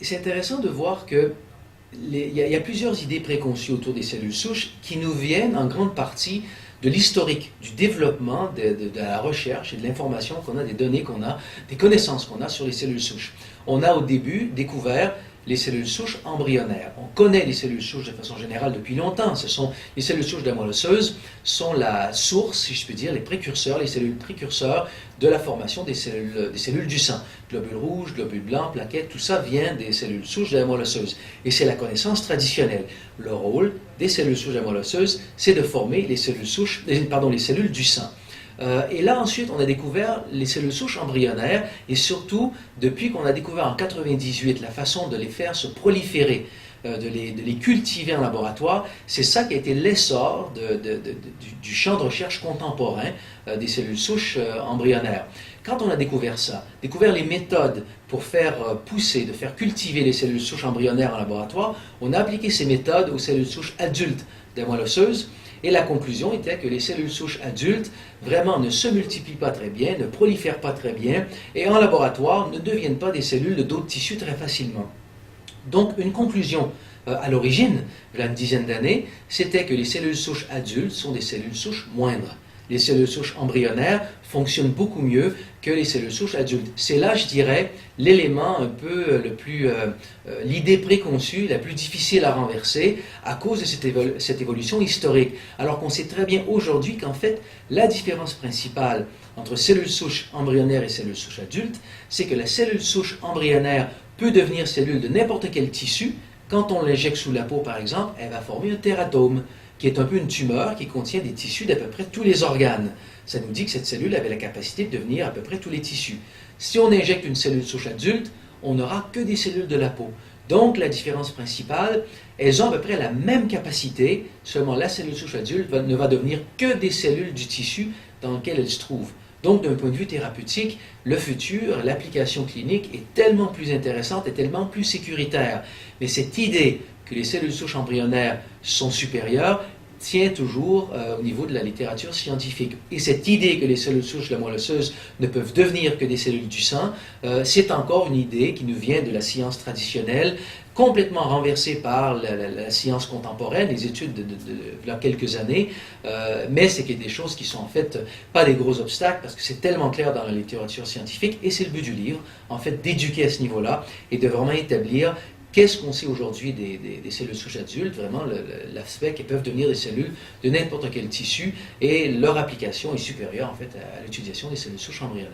c'est intéressant de voir que il y a plusieurs idées préconçues autour des cellules souches qui nous viennent en grande partie de l'historique, du développement de la recherche et de l'information qu'on a, des données qu'on a, des connaissances qu'on a sur les cellules souches. On a au début découvert les cellules souches embryonnaires. On connaît les cellules souches de façon générale depuis longtemps. Les cellules souches de la moelle osseuse sont la source, si je puis dire, les précurseurs, les cellules précurseurs de la formation des cellules du sang. Globules rouges, globules blancs, plaquettes, tout ça vient des cellules souches de la moelle osseuse. Et c'est la connaissance traditionnelle. Le rôle des cellules souches de la moelle osseuse, c'est de former les cellules du sang. Et là, ensuite, on a découvert les cellules souches embryonnaires et surtout, depuis qu'on a découvert en 98 la façon de les faire se proliférer, de les cultiver en laboratoire, c'est ça qui a été l'essor du champ de recherche contemporain des cellules souches embryonnaires. Quand on a découvert ça, découvert les méthodes pour faire pousser, de faire cultiver les cellules souches embryonnaires en laboratoire, on a appliqué ces méthodes aux cellules souches adultes de la moelle osseuse. Et la conclusion était que les cellules souches adultes vraiment ne se multiplient pas très bien, ne prolifèrent pas très bien, et en laboratoire ne deviennent pas des cellules de d'autres tissus très facilement. Donc une conclusion à l'origine, il y a une dizaine d'années, c'était que les cellules souches adultes sont des cellules souches moindres. Les cellules souches embryonnaires fonctionnent beaucoup mieux que les cellules souches adultes. C'est là, je dirais, l'élément un peu l'idée préconçue, la plus difficile à renverser à cause de cette évolution historique. Alors qu'on sait très bien aujourd'hui qu'en fait, la différence principale entre cellules souches embryonnaires et cellules souches adultes, c'est que la cellule souche embryonnaire peut devenir cellule de n'importe quel tissu. Quand on l'injecte sous la peau, par exemple, elle va former un tératome, qui est un peu une tumeur qui contient des tissus d'à peu près tous les organes. Ça nous dit que cette cellule avait la capacité de devenir à peu près tous les tissus. Si on injecte une cellule souche adulte, on n'aura que des cellules de la peau. Donc la différence principale, elles ont à peu près la même capacité, seulement la cellule souche adulte ne va devenir que des cellules du tissu dans lequel elle se trouve. Donc d'un point de vue thérapeutique, le futur, l'application clinique est tellement plus intéressante et tellement plus sécuritaire. Mais cette idée que les cellules souches embryonnaires sont supérieures tient toujours au niveau de la littérature scientifique. Et cette idée que les cellules souches de la moelle osseuse ne peuvent devenir que des cellules du sang, c'est encore une idée qui nous vient de la science traditionnelle, complètement renversée par la science contemporaine, les études de quelques années, mais c'est des choses qui sont en fait pas des gros obstacles, parce que c'est tellement clair dans la littérature scientifique, et c'est le but du livre, en fait, d'éduquer à ce niveau-là, et de vraiment établir qu'est-ce qu'on sait aujourd'hui des cellules souches adultes, vraiment l'aspect qu'elles peuvent devenir des cellules de n'importe quel tissu, et leur application est supérieure en fait à l'utilisation des cellules souches embryonnaires.